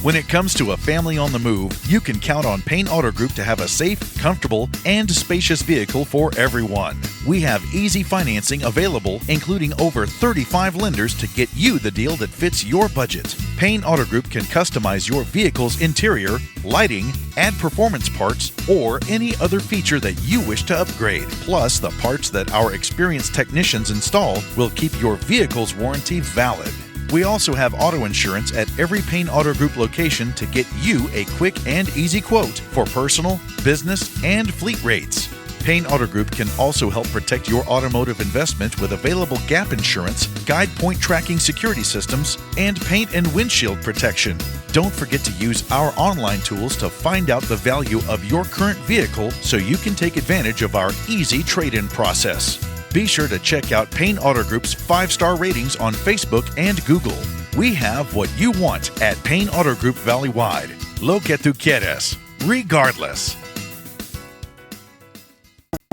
When it comes to a family on the move, you can count on Payne Auto Group to have a safe, comfortable, and spacious vehicle for everyone. We have easy financing available, including over 35 lenders to get you the deal that fits your budget. Payne Auto Group can customize your vehicle's interior, lighting, add performance parts, or any other feature that you wish to upgrade. Plus, the parts that our experienced technicians install will keep your vehicle's warranty valid. We also have auto insurance at every Payne Auto Group location to get you a quick and easy quote for personal, business, and fleet rates. Payne Auto Group can also help protect your automotive investment with available gap insurance, guide point tracking security systems, and paint and windshield protection. Don't forget to use our online tools to find out the value of your current vehicle so you can take advantage of our easy trade-in process. Be sure to check out Payne Auto Group's 5-star ratings on Facebook and Google. We have what you want at Payne Auto Group Valley-wide. Lo que tú quieres, regardless.